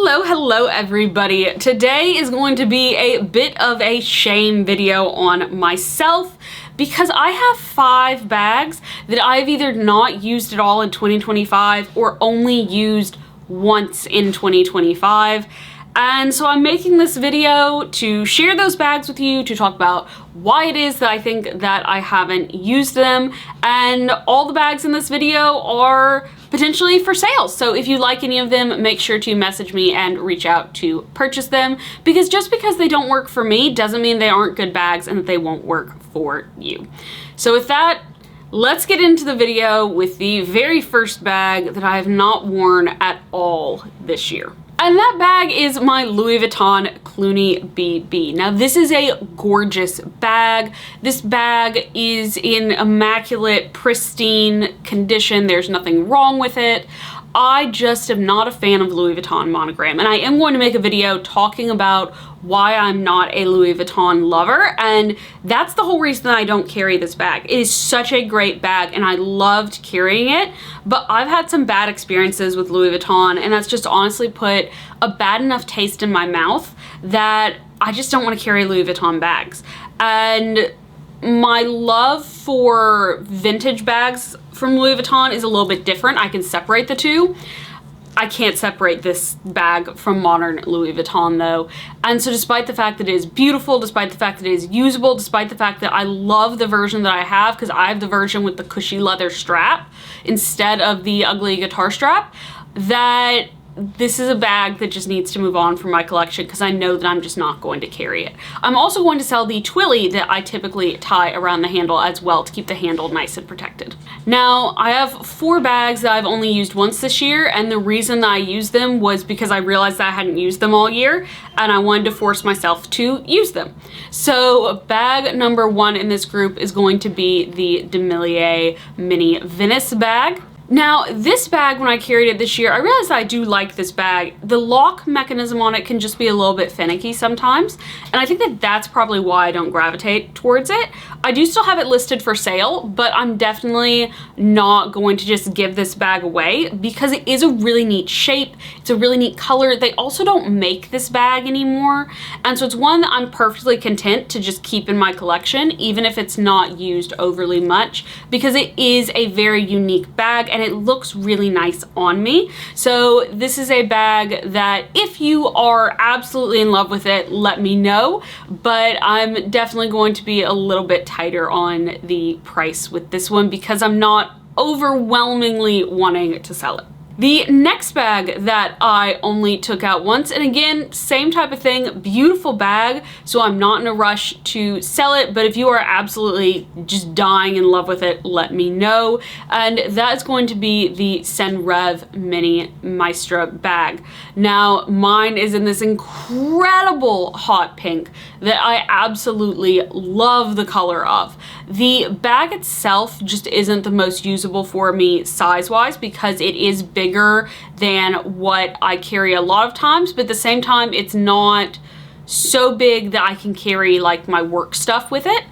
Hello everybody. Today is going to be a bit of a shame video on myself because I have 5 bags that I've either not used at all in 2025 or only used once in 2025. And so I'm making this video to share those bags with you, to talk about why it is that I think that I haven't used them. And all the bags in this video are potentially for sale. So if you like any of them, make sure to message me and reach out to purchase them, because just because they don't work for me doesn't mean they aren't good bags and that they won't work for you. So with that, let's get into the video with the very first bag that I have not worn at all this year. And that bag is my Louis Vuitton Clooney BB. Now this is a gorgeous bag. This bag is in immaculate, pristine condition. There's nothing wrong with it. I just am not a fan of Louis Vuitton monogram, and I am going to make a video talking about why I'm not a Louis Vuitton lover, and that's the whole reason that I don't carry this bag. It is such a great bag and I loved carrying it, but I've had some bad experiences with Louis Vuitton, and that's just honestly put a bad enough taste in my mouth that I just don't want to carry Louis Vuitton bags. And my love for vintage bags from Louis Vuitton is a little bit different. I can separate the two. I can't separate this bag from modern Louis Vuitton though. And so despite the fact that it is beautiful, despite the fact that it is usable, despite the fact that I love the version that I have, because I have the version with the cushy leather strap instead of the ugly guitar strap, that this is a bag that just needs to move on from my collection because I know that I'm just not going to carry it. I'm also going to sell the twilly that I typically tie around the handle as well to keep the handle nice and protected. Now, I have 4 bags that I've only used once this year, and the reason that I used them was because I realized that I hadn't used them all year and I wanted to force myself to use them. So bag number 1 in this group is going to be the Demilier mini Venice bag. Now, this bag, when I carried it this year, I realized that I do like this bag. The lock mechanism on it can just be a little bit finicky sometimes, and I think that that's probably why I don't gravitate towards it. I do still have it listed for sale, but I'm definitely not going to just give this bag away because it is a really neat shape. It's a really neat color. They also don't make this bag anymore, and so it's one that I'm perfectly content to just keep in my collection, even if it's not used overly much, because it is a very unique bag and it looks really nice on me. So this is a bag that if you are absolutely in love with it, let me know, but I'm definitely going to be a little bit tighter on the price with this one because I'm not overwhelmingly wanting to sell it. The next bag that I only took out once, and again, same type of thing, beautiful bag, so I'm not in a rush to sell it, but if you are absolutely just dying in love with it, let me know. And that is going to be the Senrev mini Maestro bag. Now, mine is in this incredible hot pink that I absolutely love the color of. The bag itself just isn't the most usable for me size-wise because it is bigger than what I carry a lot of times, but at the same time, it's not so big that I can carry like my work stuff with it.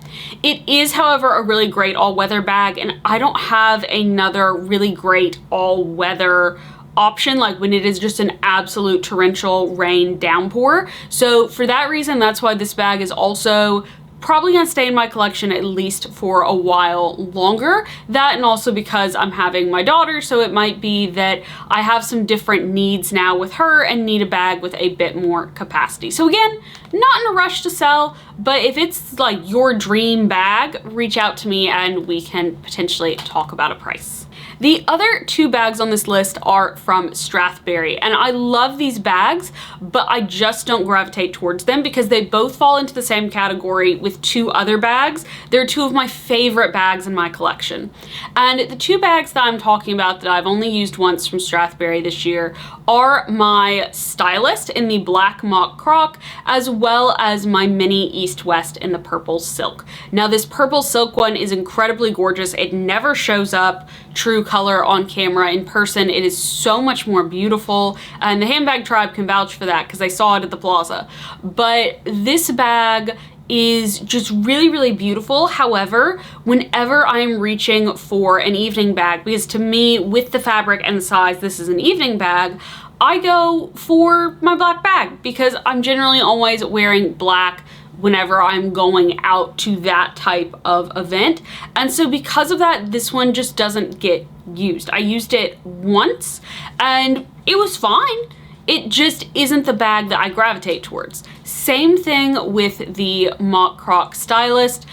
It is, however, a really great all-weather bag, and I don't have another really great all-weather option like when it is just an absolute torrential rain downpour. So for that reason, that's why this bag is also probably gonna stay in my collection at least for a while longer. That, and also because I'm having my daughter, so it might be that I have some different needs now with her and need a bag with a bit more capacity. So again, not in a rush to sell, but if it's like your dream bag, reach out to me and we can potentially talk about a price. The other 2 bags on this list are from Strathberry, and I love these bags, but I just don't gravitate towards them because they both fall into the same category with 2 other bags. They're 2 of my favorite bags in my collection. And the 2 bags that I'm talking about that I've only used once from Strathberry this year are my Stylist in the black mock croc, as well as my mini East West in the purple silk. Now this purple silk one is incredibly gorgeous. It never shows up true color on camera. In person, it is so much more beautiful, and the handbag tribe can vouch for that because I saw it at the plaza. But this bag is just really, really beautiful. However, whenever I'm reaching for an evening bag, because to me, with the fabric and the size, this is an evening bag, I go for my black bag because I'm generally always wearing black whenever I'm going out to that type of event. And so because of that, this one just doesn't get used. I used it once and it was fine. It just isn't the bag that I gravitate towards. Same thing with the Mock Croc Stylist.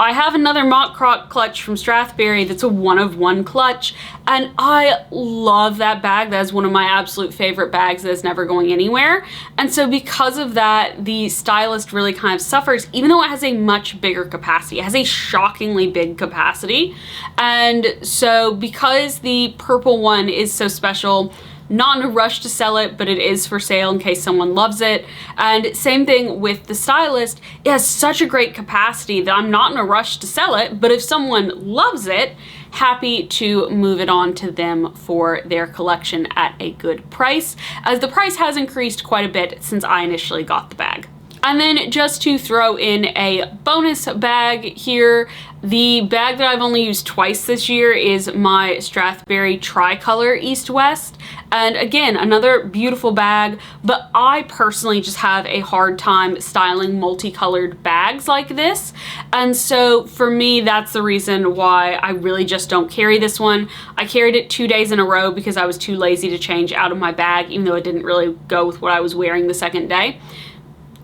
I have another Mock Croc clutch from Strathberry that's a one-of-one clutch, and I love that bag. That is one of my absolute favorite bags that is never going anywhere. And so because of that, the Stylist really kind of suffers, even though it has a much bigger capacity. It has a shockingly big capacity. And so because the purple one is so special, not in a rush to sell it, but it is for sale in case someone loves it. And same thing with the Stylist. It has such a great capacity that I'm not in a rush to sell it, but if someone loves it, happy to move it on to them for their collection at a good price, as the price has increased quite a bit since I initially got the bag. And then just to throw in a bonus bag here, the bag that I've only used twice this year is my Strathberry Tricolor East West. And again, another beautiful bag, but I personally just have a hard time styling multicolored bags like this. And so for me, that's the reason why I really just don't carry this one. I carried it 2 days in a row because I was too lazy to change out of my bag, even though it didn't really go with what I was wearing the second day.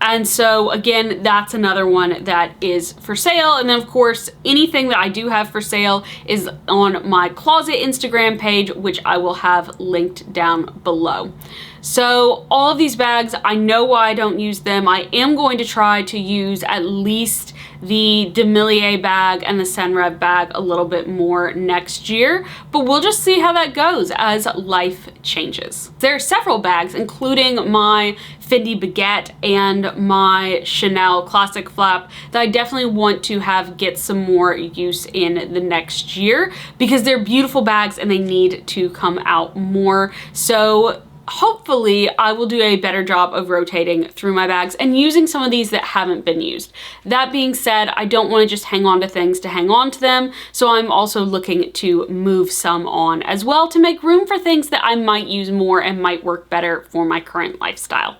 And so again, that's another one that is for sale. And then of course, anything that I do have for sale is on my closet Instagram page, which I will have linked down below. So all of these bags, I know why I don't use them. I am going to try to use at least the Demilier bag and the Senrev bag a little bit more next year, but we'll just see how that goes as life changes. There are several bags, including my Fendi Baguette and my Chanel Classic Flap, that I definitely want to have get some more use in the next year because they're beautiful bags and they need to come out more. So hopefully I will do a better job of rotating through my bags and using some of these that haven't been used. That being said, I don't want to just hang on to things to hang on to them, so I'm also looking to move some on as well to make room for things that I might use more and might work better for my current lifestyle.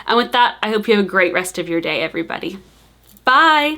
And with that, I hope you have a great rest of your day, everybody. Bye!